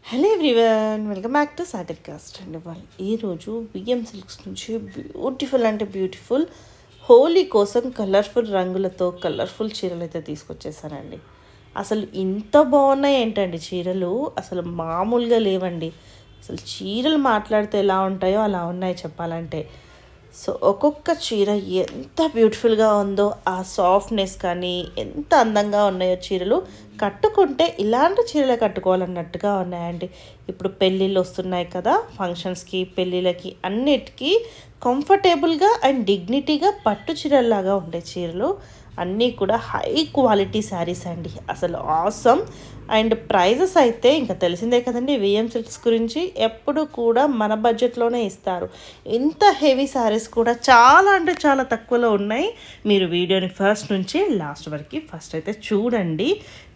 Hello everyone, welcome back to సాటిక్ కాస్ట్ అండి. వాళ్ళు ఈరోజు బిఎం సిల్క్స్ నుంచి బ్యూటిఫుల్ అంటే బ్యూటిఫుల్ హోలీ కోసం కలర్ఫుల్ రంగులతో కలర్ఫుల్ చీరలు అయితే తీసుకొచ్చేసానండి. అసలు ఇంత బాగున్నాయి ఏంటండి చీరలు, అసలు మామూలుగా లేవండి. అసలు చీరలు మాట్లాడితే ఎలా ఉంటాయో అలా ఉన్నాయి చెప్పాలంటే. సో ఒక్కొక్క చీర ఎంత బ్యూటిఫుల్గా ఉందో, ఆ సాఫ్ట్నెస్ కానీ ఎంత అందంగా ఉన్నాయో చీరలు. కట్టుకుంటే ఇలాంటి చీరలే కట్టుకోవాలన్నట్టుగా ఉన్నాయండి. ఇప్పుడు పెళ్ళిళ్ళు వస్తున్నాయి కదా, ఫంక్షన్స్కి పెళ్ళిళ్ళకి అన్నిటికీ కంఫర్టబుల్గా అండ్ డిగ్నిటీగా పట్టు చీరల్లాగా ఉండే చీరలు అన్నీ కూడా హై క్వాలిటీ శారీస్ అండి. అసలు ఆసమ్. అండ్ ప్రైజెస్ అయితే ఇంకా తెలిసిందే కదండి, విఎం సిల్క్స్ గురించి ఎప్పుడు కూడా మన బడ్జెట్లోనే ఇస్తారు. ఇంత హెవీ శారీస్ కూడా చాలా అంటే చాలా తక్కువలో ఉన్నాయి. మీరు వీడియోని ఫస్ట్ నుంచి లాస్ట్ వరకు ఫస్ట్ అయితే చూడండి,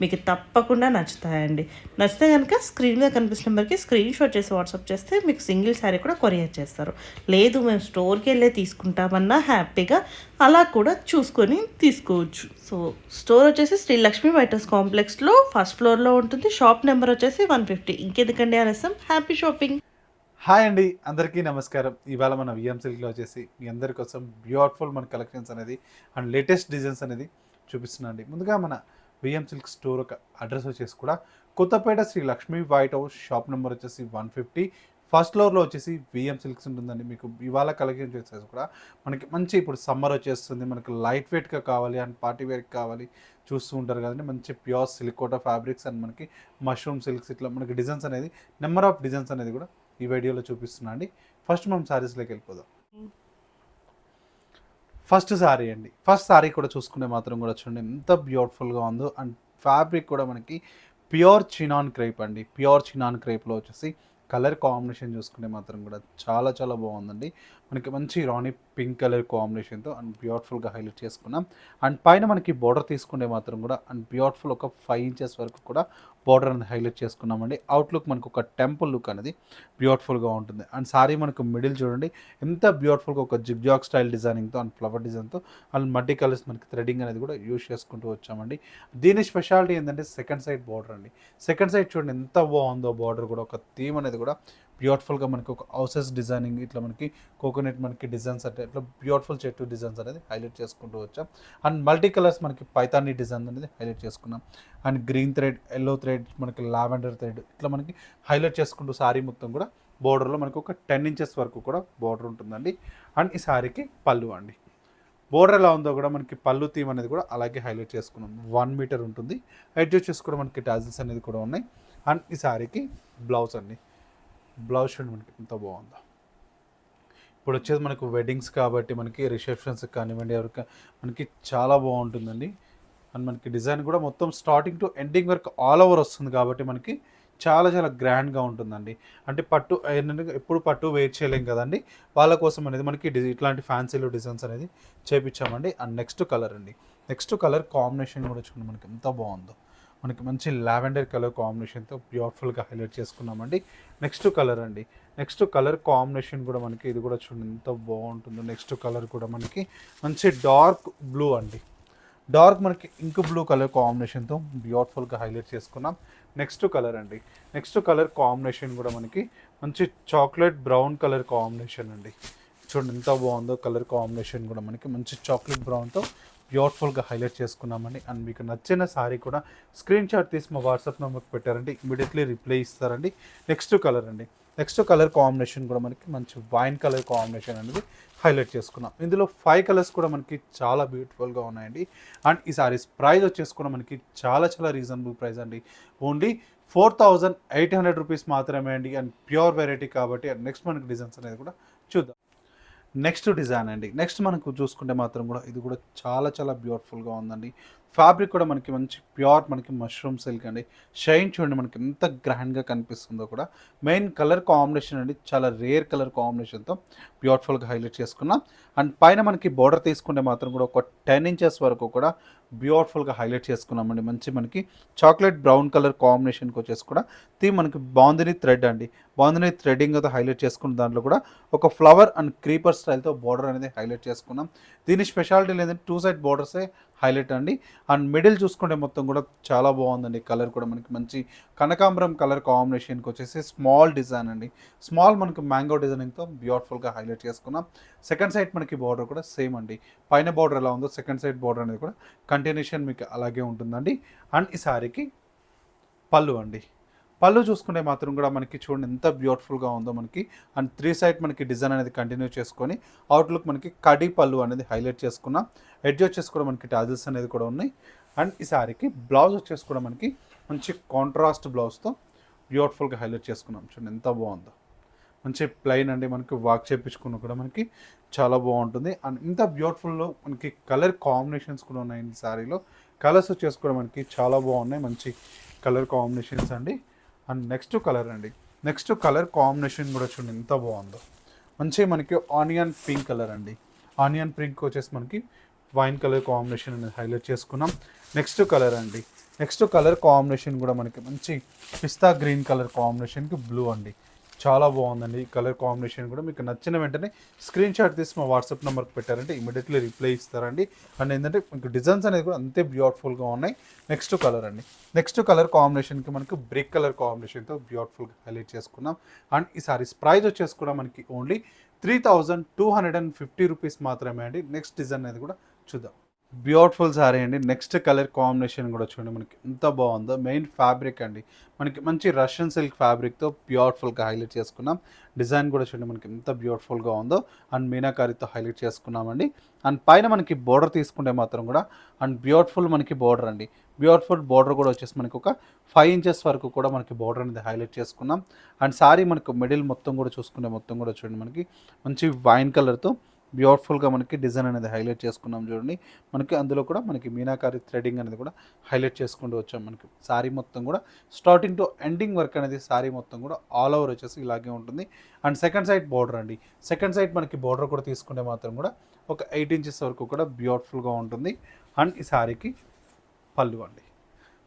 మీకు తప్పకుండా నచ్చుతాయండి. నచ్చితే కనుక స్క్రీన్ మీద కనిపిస్తున్న నెంబర్కి స్క్రీన్ షాట్ చేసి వాట్సాప్ చేస్తే మీకు సింగిల్ శారీ కూడా కొరియర్ చేస్తారు. లేదు మేము స్టోర్కి వెళ్ళే తీసుకుంటామన్నా హ్యాపీగా అలా కూడా చూసుకొని తీసుకోవచ్చు. సో స్టోర్ వచ్చేసి శ్రీ లక్ష్మీ వైటర్స్ కాంప్లెక్స్లో ఫస్ట్ ఫ్లోర్లో ఉంటుంది. షాప్ నెంబర్ వచ్చేసి 150. ఇంకెందుకండి ఆలస్యం, హ్యాపీ షాపింగ్. హాయ్ అండి, అందరికీ నమస్కారం. ఇవాళ మన విఎం సిల్క్లో వచ్చేసి మీ అందరి కోసం బ్యూటిఫుల్ మన కలెక్షన్స్ అనేది అండ్ లేటెస్ట్ డిజైన్స్ అనేది చూపిస్తున్నాను అండి. ముందుగా మన విఎం సిల్క్ స్టోర్ ఒక అడ్రస్ వచ్చేసి కూడా Kothapet Sri Lakshmi white house, shop number వచ్చేసి 150. ఫస్ట్ ఫ్లోర్లో వచ్చేసి విఎం సిల్క్స్ ఉంటుందండి. మీకు ఇవాళ కలెక్షన్ చేసేసి కూడా మనకి మంచి, ఇప్పుడు సమ్మర్ వచ్చేస్తుంది, మనకి లైట్ వెయిట్గా కావాలి అండ్ పార్టీ వేర్కి కావాలి చూస్తూ ఉంటారు కదండి. మంచి ప్యూర్ సిలికోటా ఫ్యాబ్రిక్స్ అండ్ మనకి మష్రూమ్ సిల్క్స్, ఇట్లా మనకి డిజైన్స్ అనేది నెంబర్ ఆఫ్ డిజైన్స్ అనేది కూడా ఈ వీడియోలో చూపిస్తున్నా అండి. ఫస్ట్ మనం శారీస్లోకి వెళ్ళిపోదాం. ఫస్ట్ శారీ అండి. ఫస్ట్ శారీ కూడా చూసుకునే మాత్రం కూడా చూడండి ఎంత బ్యూటిఫుల్గా ఉందో. అండ్ ఫ్యాబ్రిక్ కూడా మనకి ప్యూర్ చినాన్ క్రేప్ అండి. ప్యూర్ చినాన్ క్రేప్లో వచ్చేసి కలర్ కాంబినేషన్ చూసుకుంటే మాత్రం కూడా చాలా చాలా బాగుందండి. మనకి మంచి రాణి పింక్ కలర్ కాంబినేషన్తో అండ్ బ్యూటిఫుల్గా హైలైట్ చేసుకున్నాం. అండ్ పైన మనకి బార్డర్ తీసుకుంటే మాత్రం కూడా అండ్ బ్యూటిఫుల్ ఒక 5 ఇంచెస్ వరకు కూడా బార్డర్ అనేది హైలైట్ చేసుకున్నామండి. అవుట్లుక్ మనకు ఒక టెంపుల్ లుక్ అనేది బ్యూటిఫుల్గా ఉంటుంది. అండ్ సారీ మనకు మిడిల్ చూడండి ఎంత బ్యూటిఫుల్గా ఒక జిగ్జాగ్ స్టైల్ డిజైనింగ్తో అండ్ ఫ్లవర్ డిజైన్తో అండ్ మల్టీ కలర్స్ మనకి థ్రెడింగ్ అనేది కూడా యూజ్ చేసుకుంటూ వచ్చామండి. దీని స్పెషాలిటీ ఏంటంటే సెకండ్ సైడ్ బార్డర్ అండి. సెకండ్ సైడ్ చూడండి ఎంత బాగుందో బార్డర్ కూడా. ఒక థీమ్ అనేది కూడా బ్యూటిఫుల్గా మనకి ఒక హౌసెస్ డిజైనింగ్, ఇట్లా మనకి కోకోనట్ మనకి డిజైన్స్ అంటే ఇట్లా బ్యూటిఫుల్ చెట్టు డిజైన్స్ అనేది హైలైట్ చేసుకుంటూ వచ్చాం. అండ్ మల్టీ కలర్స్ మనకి పైతానీ డిజైన్ అనేది హైలైట్ చేసుకున్నాం. And green thread, yellow thread, మనకి లావెండర్ థ్రెడ్, ఇట్లా మనకి హైలైట్ చేసుకుంటూ శారీ మొత్తం కూడా బోర్డర్లో మనకి ఒక 10 ఇంచెస్ వరకు కూడా బోర్డర్ ఉంటుందండి. అండ్ ఈ శారీకి పళ్ళు అండి. బోర్డర్ ఎలా ఉందో కూడా మనకి పళ్ళు థీమ్ అనేది కూడా అలాగే హైలైట్ చేసుకున్నాం. 1 మీటర్ ఉంటుంది. ఎడ్జ్ వచ్చేసి కూడా మనకి టాజిల్స్ అనేది కూడా ఉన్నాయి. అండ్ ఈ శారీకి బ్లౌజ్ అండి. బ్లౌజ్ చూడండి మనకి ఎంత బాగుందో. ఇప్పుడు వచ్చేది మనకు వెడ్డింగ్స్ కాబట్టి మనకి రిసెప్షన్స్ కానివ్వండి, ఎవరికి మనకి చాలా బాగుంటుందండి. అండ్ మనకి డిజైన్ కూడా మొత్తం స్టార్టింగ్ టు ఎండింగ్ వరకు ఆల్ ఓవర్ వస్తుంది కాబట్టి మనకి చాలా చాలా గ్రాండ్గా ఉంటుందండి. అంటే పట్టు ఏంటంటే ఎప్పుడు పట్టు వెయిట్ చేయలేం కదండి, వాళ్ళ కోసం అనేది మనకి ఇట్లాంటి ఫ్యాన్సీలో డిజైన్స్ అనేది చేపించామండి. అండ్ నెక్స్ట్ కలర్ అండి. నెక్స్ట్ కలర్ కాంబినేషన్ కూడా చూడండి మనకి ఎంత బాగుందో. మనకి మంచి లావెండర్ కలర్ కాంబినేషన్తో బ్యూటిఫుల్గా హైలైట్ చేసుకున్నామండి. నెక్స్ట్ కలర్ అండి. నెక్స్ట్ కలర్ కాంబినేషన్ కూడా మనకి ఇది కూడా చూడండి ఎంత బాగుంటుందో. నెక్స్ట్ కలర్ కూడా మనకి మంచి డార్క్ బ్లూ అండి. డార్క్ మనకి ఇంక్ బ్లూ కలర్ కాంబినేషన్తో బ్యూటిఫుల్గా హైలైట్ చేసుకున్నాం. నెక్స్ట్ కలర్ అండి. నెక్స్ట్ కలర్ కాంబినేషన్ కూడా మనకి మంచి చాక్లెట్ బ్రౌన్ కలర్ కాంబినేషన్ అండి. చూడండి ఎంత బాగుందో. కలర్ కాంబినేషన్ కూడా మనకి మంచి చాక్లెట్ బ్రౌన్తో బ్యూటిఫుల్గా హైలైట్ చేసుకున్నామండి. అండ్ మీకు నచ్చిన సారీ కూడా స్క్రీన్ షాట్ తీసి మా వాట్సాప్ నెంబర్కి పెట్టారండి, ఇమీడియట్లీ రిప్లై ఇస్తారండి. నెక్స్ట్ కలర్ అండి. నెక్స్ట్ కలర్ కాంబినేషన్ కూడా మనకి మంచి వైన్ కలర్ కాంబినేషన్ అనేది హైలైట్ చేసుకున్నాం. ఇందులో 5 కలర్స్ కూడా మనకి చాలా బ్యూటిఫుల్గా ఉన్నాయండి. అండ్ ఈ సారీస్ ప్రైస్ వచ్చేసి కూడా మనకి చాలా చాలా రీజనబుల్ ప్రైస్ అండి. ఓన్లీ 4800 రూపీస్ మాత్రమే అండి. అండ్ ప్యూర్ వెరైటీ కాబట్టి. అండ్ నెక్స్ట్ మనకి డిజైన్స్ అనేది కూడా చూద్దాం. నెక్స్ట్ డిజైన్ అండి. నెక్స్ట్ మనకు చూసుకుంటే మాత్రం కూడా ఇది కూడా చాలా చాలా బ్యూటిఫుల్గా ఉందండి. ఫ్యాబ్రిక్ కూడా మనకి మంచి ప్యూర్ మనకి మష్రూమ్ సిల్క్ అండి. షైన్ చూడండి మనకి ఎంత గ్రాండ్గా కనిపిస్తుందో కూడా. మెయిన్ కలర్ కాంబినేషన్ అండి, చాలా రేర్ కలర్ కాంబినేషన్తో బ్యూటిఫుల్గా హైలైట్ చేసుకున్నాం. అండ్ పైన మనకి బోర్డర్ తీసుకుంటే మాత్రం కూడా ఒక 10 ఇంచెస్ వరకు కూడా బ్యూటిఫుల్గా హైలైట్ చేసుకున్నామండి. మంచి మనకి చాక్లెట్ బ్రౌన్ కలర్ కాంబినేషన్కి వచ్చేసి కూడా మనకి బాందిని థ్రెడ్ అండి. బాందిని థ్రెడ్డింగ్ అయితే హైలైట్ చేసుకున్న దాంట్లో కూడా ఒక ఫ్లవర్ అండ్ క్రీపర్ స్టైల్తో బార్డర్ అనేది హైలైట్ చేసుకున్నాం. దీని స్పెషాలిటీ లేదంటే 2 సైడ్ బార్డర్సే హైలైట్ అండి. అండ్ మిడిల్ చూసుకుంటే మొత్తం కూడా చాలా బాగుందండి. కలర్ కూడా మనకి మంచి కనకాంబరం కలర్ కాంబినేషన్కి వచ్చేసి స్మాల్ డిజైన్ అండి. స్మాల్ మనకి మ్యాంగో డిజైనింగ్తో బ్యూటిఫుల్గా హైలైట్ చేసుకున్నాం. సెకండ్ సైడ్ మనకి బార్డర్ కూడా సేమ్ అండి. పైన బార్డర్ ఎలా ఉందో సెకండ్ సైడ్ బార్డర్ అనేది కూడా కంటిన్యూషన్ మీకు అలాగే ఉంటుందండి. అండ్ ఈ సారీకి పళ్ళు అండి. పళ్ళు చూసుకుంటే మాత్రం కూడా మనకి చూడండి ఎంత బ్యూటిఫుల్గా ఉందో మనకి. అండ్ 3 సైడ్ మనకి డిజైన్ అనేది కంటిన్యూ చేసుకొని అవుట్లుక్ మనకి కడి పళ్ళు అనేది హైలైట్ చేసుకున్నాం. ఎడ్జ్ వచ్చేసి కూడా మనకి టాజిల్స్ అనేది కూడా ఉన్నాయి. అండ్ ఈ సారీకి బ్లౌజ్ వచ్చేసి కూడా మనకి మంచి కాంట్రాస్ట్ బ్లౌజ్తో బ్యూటిఫుల్గా హైలైట్ చేసుకున్నాం. చూడండి ఎంత బాగుందో. మంచి ప్లెయిన్ అండి. మనకి వాక్ చేయించుకున్న కూడా మనకి చాలా బాగుంటుంది. అండ్ ఇంత బ్యూటిఫుల్లో మనకి కలర్ కాంబినేషన్స్ కూడా ఉన్నాయి ఈ సారీలో. కలర్స్ వచ్చేసి కూడా మనకి చాలా బాగున్నాయి. మంచి కలర్ కాంబినేషన్స్ అండి. అండ్ నెక్స్ట్ కలర్ అండి. నెక్స్ట్ కలర్ కాంబినేషన్ కూడా చూడండి ఎంత బాగుందో. మంచి మనకి ఆనియన్ పింక్ కలర్ అండి. ఆనియన్ పింక్ వచ్చేసి మనకి వైన్ కలర్ కాంబినేషన్ అనేది హైలైట్ చేసుకున్నాం. నెక్స్ట్ కలర్ అండి. నెక్స్ట్ కలర్ కాంబినేషన్ కూడా మనకి మంచి పిస్తా గ్రీన్ కలర్ కాంబినేషన్కి బ్లూ అండి. చాలా బాగుందండి. ఈ కలర్ కాంబినేషన్ కూడా మీకు నచ్చిన వెంటనే స్క్రీన్ షాట్ తీసి మా వాట్సాప్ నెంబర్కి పెట్టారంటే ఇమీడియట్లీ రిప్లై ఇస్తారండి. అండ్ ఏంటంటే మీకు డిజైన్స్ అనేది కూడా అంతే బ్యూటిఫుల్గా ఉన్నాయి. నెక్స్ట్ కలర్ అండి. నెక్స్ట్ కలర్ కాంబినేషన్కి మనకి బ్రిక్ కలర్ కాంబినేషన్తో బ్యూటిఫుల్గా హైలైట్ చేసుకున్నాం. అండ్ ఈ సారీస్ ప్రైస్ వచ్చేసి కూడా మనకి ఓన్లీ 3250 రూపీస్ మాత్రమే అండి. నెక్స్ట్ డిజైన్ అనేది కూడా చూద్దాం. బ్యూటిఫుల్ సారీ అండి. నెక్స్ట్ కలర్ కాంబినేషన్ కూడా చూడండి మనకి ఎంత బాగుందో. మెయిన్ ఫ్యాబ్రిక్ అండి. మనకి మంచి రష్యన్ సిల్క్ ఫ్యాబ్రిక్తో బ్యూటిఫుల్గా హైలైట్ చేసుకున్నాం. డిజైన్ కూడా చూడండి మనకి ఎంత బ్యూటిఫుల్గా ఉందో. అండ్ మీనాకారితో హైలైట్ చేసుకున్నామండి. అండ్ పైన మనకి బోర్డర్ తీసుకుంటే మాత్రం కూడా అండ్ బ్యూటిఫుల్ మనకి బోర్డర్ అండి. బ్యూటిఫుల్ బోర్డర్ కూడా వచ్చేసి మనకి ఒక 5 ఇంచెస్ వరకు కూడా మనకి బోర్డర్ అనేది హైలైట్ చేసుకున్నాం. అండ్ సారీ మనకు మిడిల్ మొత్తం కూడా చూసుకుంటే మొత్తం కూడా చూడండి మనకి మంచి వైన్ కలర్తో బ్యూటిఫుల్గా మనకి డిజైన్ అనేది హైలైట్ చేసుకున్నాం. చూడండి మనకి అందులో కూడా మనకి మీనాకారి థ్రెడింగ్ అనేది కూడా హైలైట్ చేసుకుంటూ వచ్చాం. మనకి సారీ మొత్తం కూడా స్టార్టింగ్ టు ఎండింగ్ వర్క్ అనేది సారీ మొత్తం కూడా ఆల్ ఓవర్ వచ్చేసి ఇలాగే ఉంటుంది. అండ్ సెకండ్ సైడ్ బార్డర్ అండి. సెకండ్ సైడ్ మనకి బార్డర్ కూడా తీసుకుంటే మాత్రం కూడా ఒక 8 ఇంచెస్ వరకు కూడా బ్యూటిఫుల్గా ఉంటుంది. అండ్ ఈ సారీకి పళ్ళు అండి.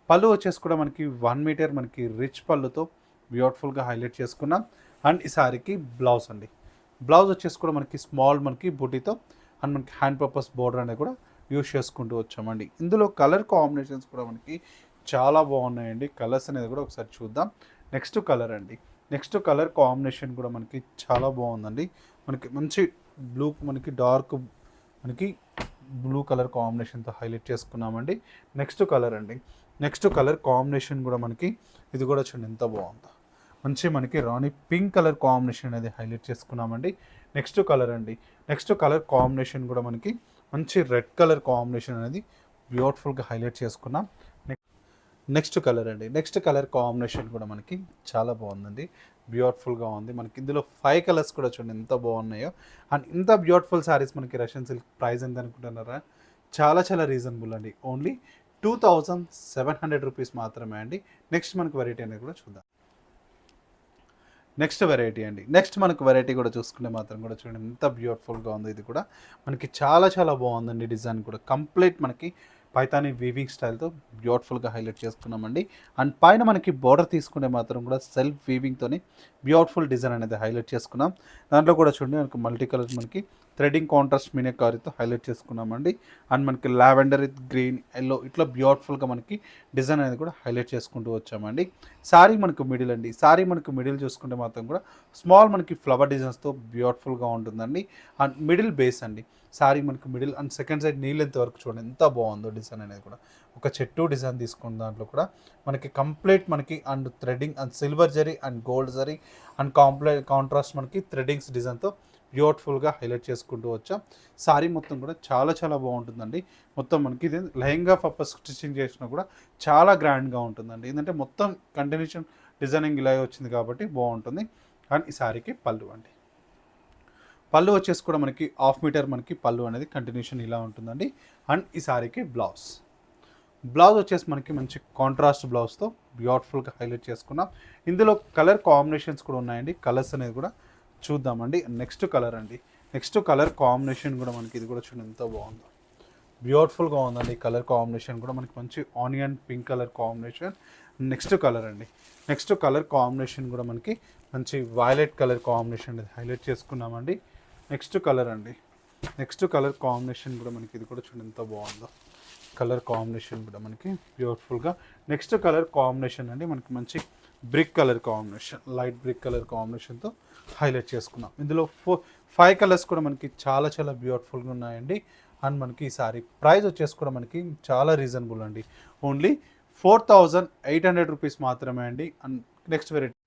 పళ్ళు వచ్చేసి కూడా మనకి 1 మీటర్ మనకి రిచ్ పళ్ళుతో బ్యూటిఫుల్గా హైలైట్ చేసుకున్నాం. అండ్ ఈ సారీకి బ్లౌజ్ అండి. బ్లౌజ్ వచ్చేసి కూడా మనకి స్మాల్ మనకి బుటీతో అండ్ మనకి హ్యాండ్ పర్పస్ బోర్డర్ అనేది కూడా యూస్ చేసుకుంటూ వచ్చామండి. ఇందులో కలర్ కాంబినేషన్స్ కూడా మనకి చాలా బాగున్నాయండి. కలర్స్ అనేది కూడా ఒకసారి చూద్దాం. నెక్స్ట్ కలర్ అండి. నెక్స్ట్ కలర్ కాంబినేషన్ కూడా మనకి చాలా బాగుందండి. మనకి మంచి బ్లూ మనకి డార్క్ మనకి బ్లూ కలర్ కాంబినేషన్తో హైలైట్ చేసుకున్నామండి. నెక్స్ట్ కలర్ అండి. నెక్స్ట్ కలర్ కాంబినేషన్ కూడా మనకి ఇది కూడా చూడండి ఎంత బాగుందో. మంచి మనకి రాణి పింక్ కలర్ కాంబినేషన్ అనేది హైలైట్ చేసుకున్నామండి. నెక్స్ట్ కలర్ అండి. నెక్స్ట్ కలర్ కాంబినేషన్ కూడా మనకి మంచి రెడ్ కలర్ కాంబినేషన్ అనేది బ్యూటిఫుల్గా హైలైట్ చేసుకున్నాం. నెక్స్ట్ కలర్ అండి. నెక్స్ట్ కలర్ కాంబినేషన్ కూడా మనకి చాలా బాగుందండి. బ్యూటిఫుల్గా ఉంది. మనకి ఇందులో 5 కలర్స్ కూడా చూడండి ఎంత బాగున్నాయో. అండ్ ఇంత బ్యూటిఫుల్ శారీస్ మనకి రష్యన్ సిల్క్ ప్రైస్ ఎంత అనుకుంటున్నారా? చాలా చాలా రీజనబుల్ అండి. ఓన్లీ 2700 రూపీస్ మాత్రమే అండి. నెక్స్ట్ మనకి వెరైటీ అనేది కూడా చూద్దాం. నెక్స్ట్ వెరైటీ అండి. నెక్స్ట్ మనకు వెరైటీ కూడా చూసుకుంటే మాత్రం కూడా చూడండి ఎంత బ్యూటిఫుల్గా ఉందో. ఇది కూడా మనకి చాలా చాలా బాగుందండి. డిజైన్ కూడా కంప్లీట్ మనకి పైతానీ వీవింగ్ స్టైల్తో బ్యూటిఫుల్గా హైలైట్ చేసుకున్నామండి. అండ్ పైన మనకి బోర్డర్ తీసుకుంటే మాత్రం కూడా సెల్ఫ్ వీవింగ్తోని బ్యూటిఫుల్ డిజైన్ అనేది హైలైట్ చేసుకున్నాం. దాంట్లో కూడా చూడండి మనకి మల్టీ కలర్ మనకి థ్రెడింగ్ కాంట్రాస్ట్ మీనాకారితో హైలైట్ చేసుకున్నామండి. అండ్ మనకి లావెండర్ గ్రీన్ ఎల్లో ఇట్లా బ్యూటిఫుల్గా మనకి డిజైన్ అనేది కూడా హైలైట్ చేసుకుంటూ వచ్చామండి. సారీ మనకు మిడిల్ అండి. సారీ మనకు మిడిల్ చూసుకుంటే మాత్రం కూడా స్మాల్ మనకి ఫ్లవర్ డిజైన్స్తో బ్యూటిఫుల్గా ఉంటుందండి. అండ్ మిడిల్ బేస్ అండి. సారీ మనకు మిడిల్ అండ్ సెకండ్ సైడ్ నీళ్ళెంత వరకు చూడండి ఎంత బాగుందో డిజైన్ అనేది కూడా. ఒక చెట్టు డిజైన్ తీసుకున్న దాంట్లో కూడా మనకి కంప్లీట్ మనకి and threading and silver zari and gold zari and contrast మనకి థ్రెడింగ్స్ డిజైన్తో బ్యూటిఫుల్గా హైలైట్ చేసుకుంటూ వచ్చాం. సారీ మొత్తం కూడా చాలా చాలా బాగుంటుందండి. మొత్తం మనకి ఇది లెహంగా పర్పస్ స్టిచ్చింగ్ చేసినా కూడా చాలా గ్రాండ్గా ఉంటుందండి. ఏంటంటే మొత్తం కంటిన్యూషన్ డిజైనింగ్ ఇలా వచ్చింది కాబట్టి బాగుంటుంది. అండ్ ఈ సారీకి పళ్ళు అండి. పళ్ళు వచ్చేసి కూడా మనకి 1/2 మీటర్ మనకి పళ్ళు అనేది కంటిన్యూషన్ ఇలా ఉంటుందండి. అండ్ ఈ సారీకి బ్లౌజ్. బ్లౌజ్ వచ్చేసి మనకి మంచి కాంట్రాస్ట్ బ్లౌజ్తో బ్యూటిఫుల్గా హైలైట్ చేసుకున్నాం. ఇందులో కలర్ కాంబినేషన్స్ కూడా ఉన్నాయండి. కలర్స్ అనేది కూడా చూద్దామండి. నెక్స్ట్ కలర్ అండి. నెక్స్ట్ కలర్ కాంబినేషన్ కూడా మనకి ఇది కూడా చూడండి ఎంత బాగుందో. బ్యూటిఫుల్గా ఉందండి. కలర్ కాంబినేషన్ కూడా మనకి మంచి onion pink colour combination. Next colour అండి. నెక్స్ట్ కలర్ కాంబినేషన్ కూడా మనకి మంచి వైలెట్ కలర్ కాంబినేషన్ అనేది హైలైట్ చేసుకున్నామండి. నెక్స్ట్ కలర్ అండి. నెక్స్ట్ కలర్ కాంబినేషన్ కూడా మనకి ఇది కూడా చూడండి ఎంత బాగుందో. కలర్ కాంబినేషన్ కూడా మనకి బ్యూటిఫుల్గా. నెక్స్ట్ కలర్ కాంబినేషన్ అండి మనకి మంచి brick colour combination, light brick colour కాంబినేషన్తో హైలైట్ చేసుకున్నాం. ఇందులో 5 కలర్స్ కూడా మనకి చాలా చాలా బ్యూటిఫుల్గా ఉన్నాయండి. అండ్ మనకి ఈ సారీ ప్రైస్ వచ్చేసి కూడా మనకి చాలా రీజనబుల్ అండి, ఓన్లీ 4800 రూపీస్ మాత్రమే అండి. And next variety,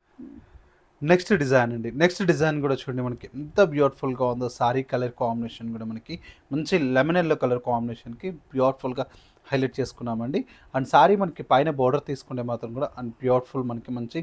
next design అండి. నెక్స్ట్ డిజైన్ కూడా చూడండి మనకి ఎంత బ్యూటిఫుల్గా ఉందో. సారీ కలర్ కాంబినేషన్ కూడా మనకి మంచి లెమన్ ఎల్లో కలర్ కాంబినేషన్కి బ్యూటిఫుల్గా హైలైట్ చేసుకున్నామండి. అండ్ సారీ మనకి పైన బార్డర్ తీసుకుంటే మాత్రం కూడా అండ్ బ్యూటిఫుల్ మనకి మంచి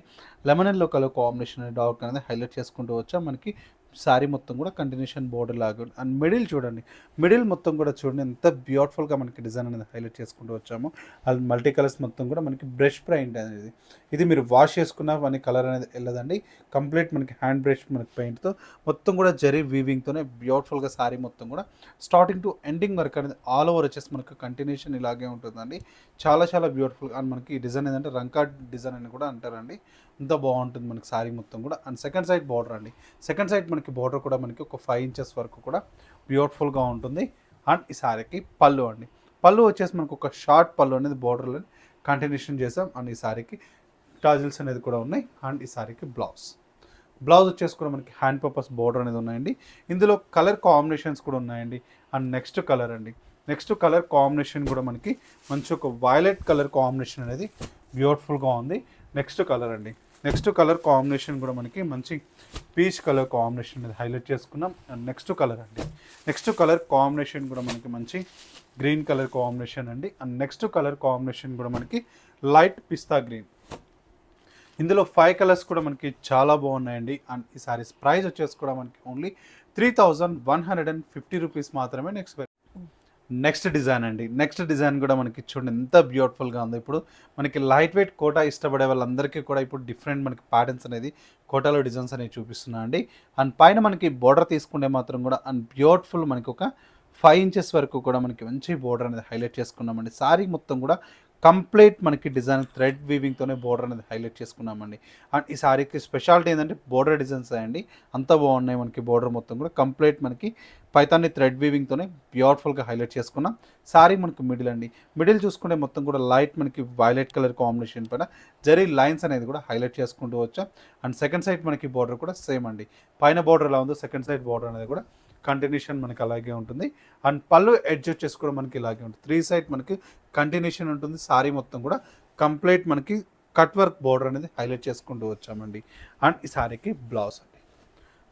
లెమన్ ఎల్లో కలర్ కాంబినేషన్ అనే డార్క్ అనేది హైలైట్ చేసుకుంటూ వచ్చాం. మనకి శారీ మొత్తం కూడా కంటిన్యూషన్ బోర్డర్ లాగా. అండ్ మిడిల్ చూడండి, మిడిల్ మొత్తం కూడా చూడండి ఎంత బ్యూటిఫుల్గా మనకి డిజైన్ అనేది హైలైట్ చేసుకుంటూ వచ్చాము. అది మల్టీ కలర్స్ మొత్తం కూడా మనకి బ్రష్ పెయింట్ అనేది, ఇది మీరు వాష్ చేసుకున్న మన కలర్ అనేది వెళ్ళదండి. కంప్లీట్ మనకి హ్యాండ్ బ్రష్ మనకి పెయింట్తో మొత్తం కూడా జరీ వీవింగ్తోనే బ్యూటిఫుల్గా శారీ మొత్తం కూడా స్టార్టింగ్ టు ఎండింగ్ వరకు అనేది ఆల్ ఓవర్ వచ్చేసి మనకు కంటిన్యూషన్ ఇలాగే ఉంటుందండి. చాలా చాలా బ్యూటిఫుల్. అండ్ మనకి ఈ డిజైన్ ఏంటంటే రంకా డిజైన్ అని కూడా అంటారండి. అంత బాగుంటుంది మనకి శారీ మొత్తం కూడా. అండ్ సెకండ్ సైడ్ బార్డర్ అండి, సెకండ్ సైడ్ మనకి బార్డర్ కూడా మనకి ఒక 5 ఇంచెస్ వరకు కూడా బ్యూటిఫుల్గా ఉంటుంది. అండ్ ఈ శారీకి పళ్ళు అండి, పళ్ళు వచ్చేసి మనకు ఒక షార్ట్ పళ్ళు అనేది బార్డర్లో కంటిన్యూషన్ చేసాం. అండ్ ఈ శారీకి టాజిల్స్ అనేది కూడా ఉన్నాయి. అండ్ ఈ శారీకి బ్లౌజ్ వచ్చేసి కూడా మనకి హ్యాండ్ పర్పస్ బార్డర్ అనేది ఉన్నాయండి. ఇందులో కలర్ కాంబినేషన్స్ కూడా ఉన్నాయండి. అండ్ నెక్స్ట్ కలర్ అండి, నెక్స్ట్ కలర్ కాంబినేషన్ కూడా మనకి మంచి ఒక వైలెట్ కలర్ కాంబినేషన్ అనేది బ్యూటిఫుల్గా ఉంది. నెక్స్ట్ కలర్ అండి, నెక్స్ట్ కలర్ కాంబినేషన్ కూడా మనకి మంచి పీచ్ కలర్ కాంబినేషన్ అనేది హైలైట్ చేసుకున్నాం. అండ్ నెక్స్ట్ కలర్ అండి, నెక్స్ట్ కలర్ కాంబినేషన్ కూడా మనకి మంచి గ్రీన్ కలర్ కాంబినేషన్ అండి. అండ్ నెక్స్ట్ కలర్ కాంబినేషన్ కూడా మనకి లైట్ పిస్తా గ్రీన్. ఇందులో 5 కలర్స్ కూడా మనకి చాలా బాగున్నాయండి. అండ్ ఈ సారీస్ ప్రైస్ వచ్చేసి కూడా మనకి ఓన్లీ 3150 రూపీస్ మాత్రమే. నెక్స్ట్ డిజైన్ అండి, నెక్స్ట్ డిజైన్ కూడా మనకి చూడండి ఎంత బ్యూటిఫుల్గా ఉందో. ఇప్పుడు మనకి లైట్ వెయిట్ కోటా ఇష్టపడే వాళ్ళందరికీ కూడా ఇప్పుడు డిఫరెంట్ మనకి ప్యాటర్న్స్ అనేది కోటాలో డిజైన్స్ అనేవి చూపిస్తున్నా అండి. అండ్ పైన మనకి బోర్డర్ తీసుకుంటే మాత్రం కూడా అండ్ బ్యూటిఫుల్ మనకి ఒక 5 ఇంచెస్ వరకు కూడా మనకి మంచి బోర్డర్ అనేది హైలైట్ చేసుకున్నామండి. సారీ మొత్తం కూడా కంప్లీట్ మనకి డిజైన్ థ్రెడ్ వీవింగ్తోనే బోర్డర్ అనేది హైలైట్ చేసుకున్నామండి. అండ్ ఈ సారీకి స్పెషాలిటీ ఏంటంటే బోర్డర్ డిజైన్స్ అండి అంత బాగున్నాయి. మనకి బోర్డర్ మొత్తం కూడా కంప్లీట్ మనకి పైతాన్ని థ్రెడ్ వీవింగ్తోనే బ్యూటిఫుల్గా హైలైట్ చేసుకున్నాం. సారీ మనకి మిడిల్ అండి, మిడిల్ చూసుకుంటే మొత్తం కూడా లైట్ మనకి వైలెట్ కలర్ కాంబినేషన్ పైన జరీ లైన్స్ అనేది కూడా హైలైట్ చేసుకుంటూ వచ్చాం. అండ్ సెకండ్ సైడ్ మనకి బోర్డర్ కూడా సేమ్ అండి, పైన బోర్డర్ ఎలా ఉందో సెకండ్ సైడ్ బోర్డర్ అనేది కూడా కంటిన్యూషన్ మనకి అలాగే ఉంటుంది. అండ్ పళ్ళు ఎడ్జ్ వచ్చేసి కూడా మనకి ఇలాగే ఉంటుంది. 3 సైడ్ మనకి కంటిన్యూషన్ ఉంటుంది. సారీ మొత్తం కూడా కంప్లీట్ మనకి కట్ వర్క్ బోర్డర్ అనేది హైలైట్ చేసుకుంటూ వచ్చామండి. అండ్ ఈ సారీకి బ్లౌజ్ అండి,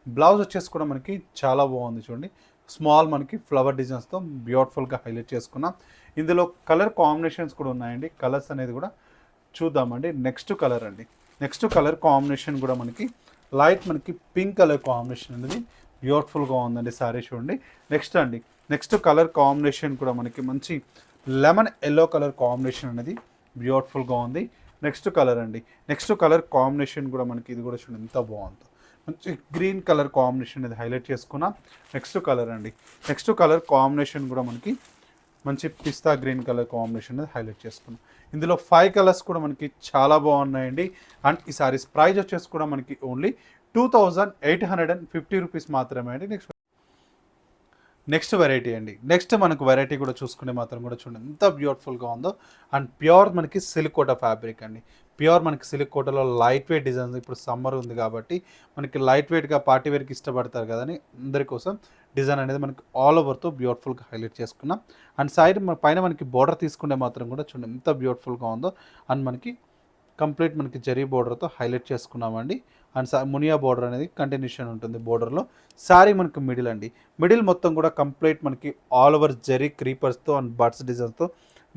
బ్లౌజ్ వచ్చేసి కూడా మనకి చాలా బాగుంది చూడండి. స్మాల్ మనకి ఫ్లవర్ డిజైన్స్తో బ్యూటిఫుల్గా హైలైట్ చేసుకున్నాం. ఇందులో కలర్ కాంబినేషన్స్ కూడా ఉన్నాయండి. కలర్స్ అనేది కూడా చూద్దామండి. నెక్స్ట్ కలర్ అండి, నెక్స్ట్ కలర్ కాంబినేషన్ కూడా మనకి లైట్ మనకి పింక్ కలర్ కాంబినేషన్ అనేది బ్యూటిఫుల్గా ఉందండి సారీ చూడండి. నెక్స్ట్ అండి, నెక్స్ట్ కలర్ కాంబినేషన్ కూడా మనకి మంచి లెమన్ ఎల్లో కలర్ కాంబినేషన్ అనేది బ్యూటిఫుల్గా ఉంది. నెక్స్ట్ కలర్ అండి, నెక్స్ట్ కలర్ కాంబినేషన్ కూడా మనకి ఇది కూడా చూడండి ఎంత బాగుందో. మంచి గ్రీన్ కలర్ కాంబినేషన్ అనేది హైలైట్ చేసుకున్నాం. నెక్స్ట్ కలర్ అండి, నెక్స్ట్ కలర్ కాంబినేషన్ కూడా మనకి మంచి పిస్తా గ్రీన్ కలర్ కాంబినేషన్ అనేది హైలైట్ చేసుకున్నాం. ఇందులో 5 కలర్స్ కూడా మనకి చాలా బాగున్నాయండి. అండ్ ఈ సారీస్ ప్రైస్ వచ్చేసి కూడా మనకి ఓన్లీ 2850 రూపీస్ మాత్రమే అండి. నెక్స్ట్ వెరైటీ అండి, నెక్స్ట్ మనకు వెరైటీ కూడా చూసుకుంటే మాత్రం కూడా చూడండి ఎంత బ్యూటిఫుల్గా ఉందో. అండ్ ప్యూర్ మనకి సిల్క్ కోటా ఫ్యాబ్రిక్ అండి, ప్యూర్ మనకి సిల్క్ కోటాలో లైట్ వెయిట్ డిజైన్స్. ఇప్పుడు సమ్మర్ ఉంది కాబట్టి మనకి లైట్ వెయిట్గా పార్టీ వేర్కి ఇష్టపడతారు కదని అందరి కోసం డిజైన్ అనేది మనకి ఆల్ ఓవర్తో బ్యూటిఫుల్గా హైలైట్ చేసుకున్నాం. అండ్ సైడ్ పైన మనకి బోర్డర్ తీసుకుంటే మాత్రం కూడా చూడండి ఎంత బ్యూటిఫుల్గా ఉందో. అండ్ మనకి కంప్లీట్ మనకి జరీ బోర్డర్తో హైలైట్ చేసుకున్నామండి. అండ్ మునియా బోర్డర్ అనేది కంటిన్యూషన్ ఉంటుంది బోర్డర్లో. సారీ మనకి మిడిల్ అండి, మిడిల్ మొత్తం కూడా కంప్లీట్ మనకి ఆల్ ఓవర్ జరీ క్రీపర్స్తో అండ్ బర్డ్స్ డిజైన్స్తో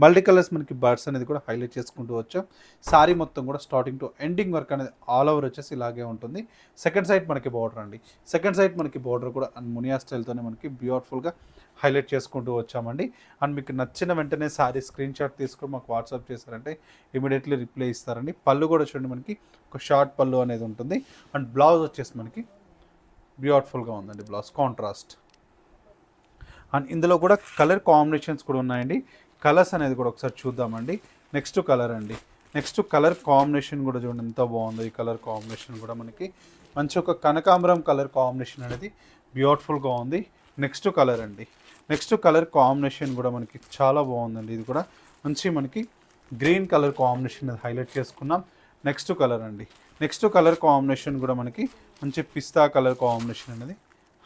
మల్టీ కలర్స్ మనకి బర్డ్స్ అనేది కూడా హైలైట్ చేసుకుంటూ వచ్చాం. సారీ మొత్తం కూడా స్టార్టింగ్ టు ఎండింగ్ వర్క్ అనేది ఆల్ ఓవర్ వచ్చేసి ఇలాగే ఉంటుంది. సెకండ్ సైడ్ మనకి బోర్డర్ అండి, సెకండ్ సైడ్ మనకి బోర్డర్ కూడా అండ్ మునియా స్టైల్తోనే మనకి బ్యూటిఫుల్గా హైలైట్ చేసుకుంటూ వచ్చామండి. అండ్ మీకు నచ్చిన వెంటనే సారీ స్క్రీన్ షాట్ తీసుకొని మాకు వాట్సాప్ చేశారంటే ఇమీడియట్లీ రిప్లై ఇస్తారండి. పళ్ళు కూడా చూడండి మనకి ఒక షార్ట్ పళ్ళు అనేది ఉంటుంది. అండ్ బ్లౌజ్ వచ్చేసి మనకి బ్యూటిఫుల్గా ఉందండి, బ్లౌజ్ కాంట్రాస్ట్. అండ్ ఇందులో కూడా కలర్ కాంబినేషన్స్ కూడా ఉన్నాయండి. కలర్స్ అనేది కూడా ఒకసారి చూద్దామండి. నెక్స్ట్ కలర్ అండి, నెక్స్ట్ కలర్ కాంబినేషన్ కూడా చూడండి ఎంత బాగుందో. ఈ కలర్ కాంబినేషన్ కూడా మనకి మంచి ఒక కనకాంబరం కలర్ కాంబినేషన్ అనేది బ్యూటిఫుల్గా ఉంది. నెక్స్ట్ కలర్ అండి, నెక్స్ట్ కలర్ కాంబినేషన్ కూడా మనకి చాలా బాగుందండి. ఇది కూడా మంచి మనకి గ్రీన్ కలర్ కాంబినేషన్ అది హైలైట్ చేసుకున్నాం. నెక్స్ట్ కలర్ అండి, నెక్స్ట్ కలర్ కాంబినేషన్ కూడా మనకి మంచి పిస్తా కలర్ కాంబినేషన్ అనేది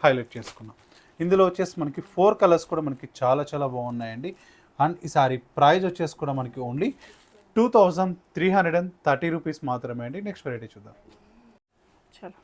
హైలైట్ చేసుకున్నాం. ఇందులో వచ్చేసి మనకి 4 కలర్స్ కూడా మనకి చాలా చాలా బాగున్నాయండి. అండ్ ఈ సారీ ప్రైస్ వచ్చేసి కూడా మనకి ఓన్లీ 2330 రూపీస్ మాత్రమే అండి. నెక్స్ట్ వెరైటీ చూద్దాం. చలో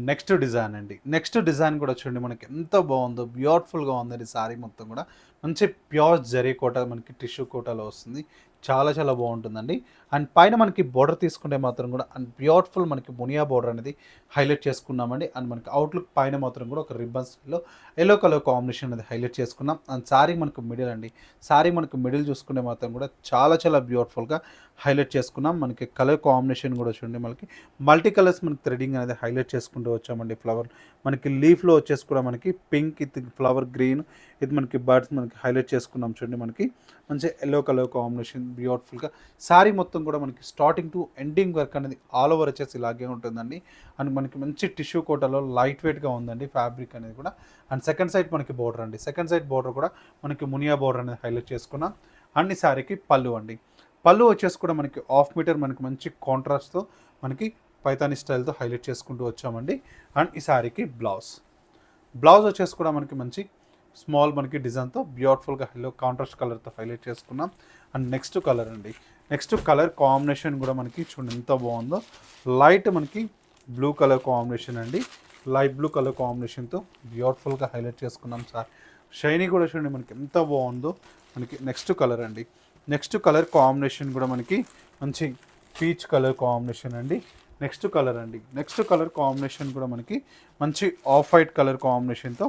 నెక్స్ట్ డిజైన్ అండి, నెక్స్ట్ డిజైన్ కూడా చూడండి మనకి ఎంత బాగుందో, బ్యూటిఫుల్గా ఉందండి. సారీ మొత్తం కూడా మంచి ప్యూర్ జరీ కోట మనకి టిష్యూ కోటాలో వస్తుంది. చాలా చాలా బాగుంటుందండి. అండ్ పైన మనకి బోర్డర్ తీసుకుంటే మాత్రం కూడా అండ్ బ్యూటిఫుల్ మనకి మునియా బోర్డర్ అనేది హైలైట్ చేసుకున్నామండి. అండ్ మనకి అవుట్లుక్ పైన మాత్రం కూడా ఒక రిబ్బన్స్లో ఎల్లో కలర్ కాంబినేషన్ అనేది హైలైట్ చేసుకున్నాం. అండ్ సారీ మనకు మిడిల్ అండి, సారీ మనకు మిడిల్ చూసుకుంటే మాత్రం కూడా చాలా చాలా బ్యూటిఫుల్గా హైలైట్ చేసుకున్నాం. మనకి కలర్ కాంబినేషన్ కూడా చూడండి, మనకి మల్టీ కలర్స్ మనకి థ్రెడింగ్ అనేది హైలైట్ చేసుకుంటూ వచ్చామండి. ఫ్లవర్ మనకి లీఫ్లో వచ్చేసి కూడా మనకి పింక్, ఇది ఫ్లవర్ గ్రీన్, ఇది మనకి బర్డ్స్ మనకి హైలైట్ చేసుకున్నాం. చూడండి మనకి మంచి ఎల్లో కలర్ కాంబినేషన్ బ్యూటిఫుల్గా సారీ మొత్తం కూడా మనకి స్టార్టింగ్ టు ఎండింగ్ వర్క్ అనేది ఆల్ ఓవర్ వచ్చేసి ఇలాగే ఉంటుందండి. అండ్ మనకి మంచి టిష్యూ కోటలో లైట్ వెయిట్గా ఉందండి ఫ్యాబ్రిక్ అనేది కూడా. అండ్ సెకండ్ సైడ్ మనకి బోర్డర్ అండి, సెకండ్ సైడ్ బోర్డర్ కూడా మనకి మునియా బోర్డర్ అనేది హైలైట్ చేసుకున్నాం. అండ్ ఈ సారీకి పళ్ళు అండి, పళ్ళు వచ్చేసి కూడా మనకి 1/2 మీటర్ మనకి మంచి కాంట్రాస్ట్తో మనకి పైతాని స్టైల్తో హైలైట్ చేసుకుంటూ వచ్చామండి. అండ్ ఈ సారీకి బ్లౌజ్, బ్లౌజ్ వచ్చేసి కూడా మనకి మంచి స్మాల్ మనకి డిజైన్తో బ్యూటిఫుల్గా హెల్లో కాంట్రాస్ట్ కలర్తో హైలైట్ చేసుకున్నాం. అండ్ నెక్స్ట్ కలర్ అండి, నెక్స్ట్ కలర్ కాంబినేషన్ కూడా మనకి చూడండి ఎంత బాగుందో, లైట్ మనకి బ్లూ కలర్ కాంబినేషన్ అండి, లైట్ బ్లూ కలర్ కాంబినేషన్తో బ్యూటిఫుల్గా హైలైట్ చేసుకున్నాం. సార్ షైనీ కూడా చూడండి మనకి ఎంత బాగుందో. మనకి నెక్స్ట్ కలర్ అండి, నెక్స్ట్ కలర్ కాంబినేషన్ కూడా మనకి మంచి పీచ్ కలర్ కాంబినేషన్ అండి. నెక్స్ట్ కలర్ అండి, నెక్స్ట్ కలర్ కాంబినేషన్ కూడా మనకి మంచి ఆఫ్ వైట్ కలర్ కాంబినేషన్తో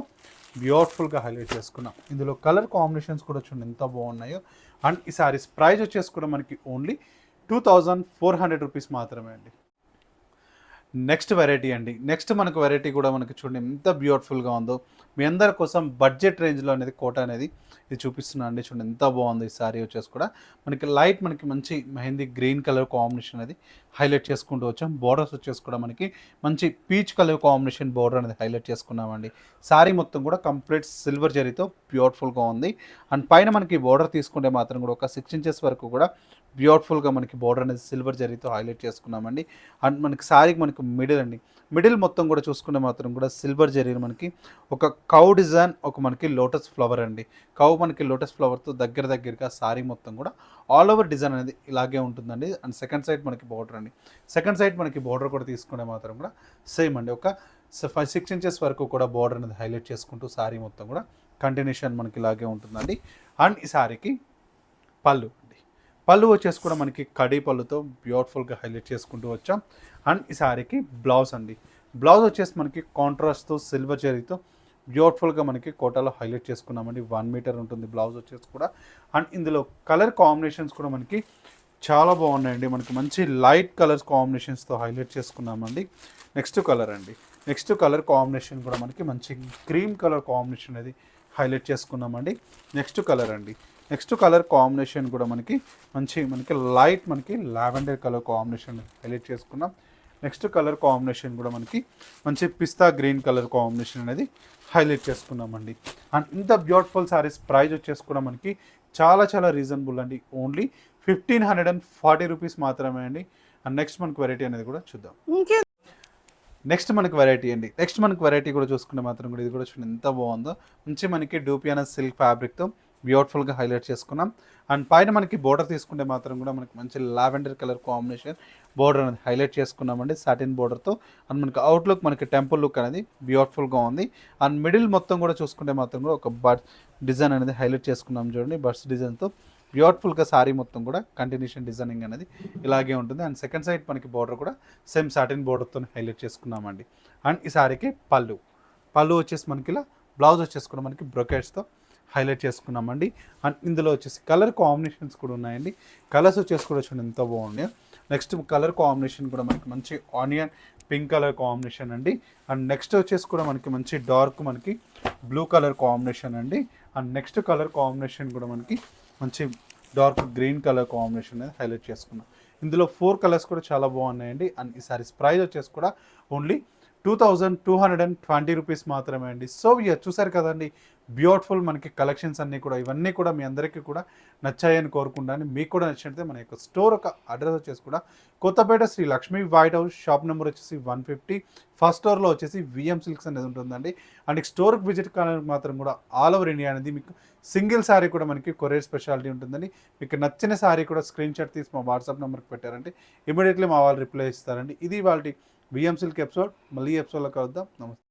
బ్యూటిఫుల్గా హైలైట్ చేసుకున్నాం. ఇందులో కలర్ కాంబినేషన్స్ కూడా చూడండి ఎంత బాగున్నాయో. అండ్ ఈ సారీస్ ప్రైస్ వచ్చేసి కూడా మనకి ఓన్లీ 2400 రూపీస్ మాత్రమే అండి. నెక్స్ట్ వెరైటీ అండి, నెక్స్ట్ మనకు వెరైటీ కూడా మనకి చూడండి ఎంత బ్యూటిఫుల్గా ఉందో. మీ అందరి కోసం బడ్జెట్ రేంజ్లో అనేది కోట అనేది ఇది చూపిస్తున్నాను అండి. చూడండి ఎంత బాగుంది. ఈ సారీ వచ్చేసి కూడా మనకి లైట్ మనకి మంచి మెహందీ గ్రీన్ కలర్ కాంబినేషన్ అనేది హైలైట్ చేసుకుంటూ వచ్చాం. బోర్డర్స్ వచ్చేసి కూడా మనకి మంచి పీచ్ కలర్ కాంబినేషన్ బోర్డర్ అనేది హైలైట్ చేసుకున్నామండి. సారీ మొత్తం కూడా కంప్లీట్ సిల్వర్ జరీతో బ్యూటిఫుల్గా ఉంది. అండ్ పైన మనకి బోర్డర్ తీసుకుంటే మాత్రం కూడా ఒక 6 ఇంచెస్ వరకు కూడా బ్యూటిఫుల్గా మనకి బోర్డర్ అనేది సిల్వర్ జరీతో హైలైట్ చేసుకున్నామండి. అండ్ మనకి సారీకి మనకి మిడిల్ అండి, మిడిల్ మొత్తం కూడా చూసుకుంటే మాత్రం కూడా సిల్వర్ జరీని మనకి ఒక కౌ డిజైన్, ఒక మనకి లోటస్ ఫ్లవర్ అండి, కౌ మనకి లోటస్ ఫ్లవర్తో దగ్గరగా సారీ మొత్తం కూడా ఆల్ ఓవర్ డిజైన్ అనేది ఇలాగే ఉంటుందండి. అండ్ సెకండ్ సైడ్ మనకి బోర్డర్ అండి, సెకండ్ సైడ్ మనకి బోర్డర్ కూడా తీసుకునే మాత్రం కూడా సేమ్ అండి, ఒక 5-6 ఇంచెస్ వరకు కూడా బోర్డర్ అనేది హైలైట్ చేసుకుంటూ సారీ మొత్తం కూడా కంటిన్యూషన్ మనకి ఇలాగే ఉంటుందండి. అండ్ ఈ సారీకి పళ్ళు అండి, పళ్ళు వచ్చేసి కూడా మనకి కడీ పళ్ళుతో బ్యూటిఫుల్గా హైలైట్ చేసుకుంటూ వచ్చాం. అండ్ ఈ సారీకి బ్లౌజ్ అండి, బ్లౌజ్ వచ్చేసి మనకి కాంట్రాస్ట్తో సిల్వర్ జరీతో బ్యూటిఫుల్గా మనకి కోటాలో హైలైట్ చేసుకున్నామండి. 1 మీటర్ ఉంటుంది బ్లౌజ్ వచ్చేసి కూడా. అండ్ ఇందులో కలర్ కాంబినేషన్స్ కూడా మనకి చాలా బాగున్నాయండి. మనకి మంచి లైట్ కలర్స్ కాంబినేషన్స్తో హైలైట్ చేసుకున్నామండి. నెక్స్ట్ కలర్ అండి, నెక్స్ట్ కలర్ కాంబినేషన్ కూడా మనకి మంచి క్రీమ్ కలర్ కాంబినేషన్ అనేది హైలైట్ చేసుకున్నామండి. నెక్స్ట్ కలర్ అండి, నెక్స్ట్ కలర్ కాంబినేషన్ కూడా మనకి మనకి లైట్ మనకి లావెండర్ కలర్ కాంబినేషన్ హైలైట్ చేసుకున్నాం. నెక్స్ట్ కలర్ కాంబినేషన్ కూడా మనకి మంచి పిస్తా గ్రీన్ కలర్ కాంబినేషన్ అనేది హైలైట్ చేసుకున్నామండి. అండ్ ఇంత బ్యూటిఫుల్ సారీస్ ప్రైస్ వచ్చేసి కూడా మనకి చాలా చాలా రీజనబుల్ అండి, ఓన్లీ 1540 రూపీస్ మాత్రమే అండి. అండ్ నెక్స్ట్ మనకి వెరైటీ అనేది కూడా చూద్దాం. నెక్స్ట్ మనకి వెరైటీ అండి, నెక్స్ట్ మనకి వెరైటీ కూడా చూసుకుంటే మాత్రం కూడా ఇది కూడా చూడండి ఎంత బాగుందో. మంచి మనకి డూపియానా సిల్క్ ఫ్యాబ్రిక్తో బ్యూటిఫుల్గా హైలైట్ చేసుకున్నాం. అండ్ పైన మనకి బోర్డర్ తీసుకుంటే మాత్రం కూడా మనకి మంచి లావెండర్ కలర్ కాంబినేషన్ బోర్డర్ అనేది హైలైట్ చేసుకున్నామండి, సాటిన్ బోర్డర్తో. అండ్ మనకి అవుట్లుక్ మనకి టెంపుల్ లుక్ అనేది బ్యూటిఫుల్గా ఉంది. అండ్ మిడిల్ మొత్తం కూడా చూసుకుంటే మాత్రం కూడా ఒక బర్డ్ డిజైన్ అనేది హైలైట్ చేసుకున్నాం. చూడండి బర్డ్స్ డిజైన్తో బ్యూటిఫుల్గా సారీ మొత్తం కూడా కంటిన్యూషన్ డిజైనింగ్ అనేది ఇలాగే ఉంటుంది. అండ్ సెకండ్ సైడ్ మనకి బోర్డర్ కూడా సేమ్ సాటిన్ బోర్డర్తో హైలైట్ చేసుకున్నామండి. అండ్ ఈ సారీకి పళ్ళు, పళ్ళు వచ్చేసి మనకి ఇలా, బ్లౌజ్ వచ్చేసి కూడా మనకి బ్రొకెట్స్తో హైలైట్ చేసుకున్నామండి. అండ్ ఇందులో వచ్చేసి కలర్ కాంబినేషన్స్ కూడా ఉన్నాయండి. కలర్స్ వచ్చేసి కూడా చూడండి ఎంత బాగున్నాయో. నెక్స్ట్ కలర్ కాంబినేషన్ కూడా మనకి మంచి ఆనియన్ పింక్ కలర్ కాంబినేషన్ అండి. అండ్ నెక్స్ట్ వచ్చేసి కూడా మనకి మంచి డార్క్ మనకి బ్లూ కలర్ కాంబినేషన్ అండి. అండ్ నెక్స్ట్ కలర్ కాంబినేషన్ కూడా మనకి మంచి డార్క్ గ్రీన్ కలర్ కాంబినేషన్ అనేది హైలైట్ చేసుకున్నాం. ఇందులో 4 కలర్స్ కూడా చాలా బాగున్నాయండి. అండ్ ఈ సారీస్ ప్రైస్ వచ్చేసి కూడా ఓన్లీ ₹2220 మాత్రమే అండి. సో ఇక చూసారు కదండి, బ్యూటిఫుల్ మనకి కలెక్షన్స్ అన్నీ కూడా, ఇవన్నీ కూడా మీ అందరికీ కూడా నచ్చాయని కోరుకుంటాను. మీకు కూడా నచ్చినట్లయితే మన యొక్క స్టోర్ ఒక అడ్రస్ వచ్చేసి కూడా Kothapet Sri Lakshmi white house, shop number వచ్చేసి 150, ఫస్ట్ ఫ్లోర్లో వచ్చేసి విఎం సిల్క్స్ అనేది ఉంటుందండి. అండ్ స్టోర్కి విజిట్ కావడానికి మాత్రం కూడా ఆల్ ఓవర్ ఇండియా అనేది మీకు సింగిల్ శారీ కూడా మనకి కొరియర్ స్పెషాలిటీ ఉంటుందండి. మీకు నచ్చిన శారీ కూడా స్క్రీన్ షాట్ తీసి మా వాట్సాప్ నెంబర్కి పెట్టారంటే ఇమీడియట్లీ మా వాళ్ళు రిప్లై ఇస్తారండి. ఇది వాళ్ళ విఎం సిల్క్ ఎపిసోడ్. మళ్ళీ ఎపిసోడ్లో కలుద్దాం. నమస్తే.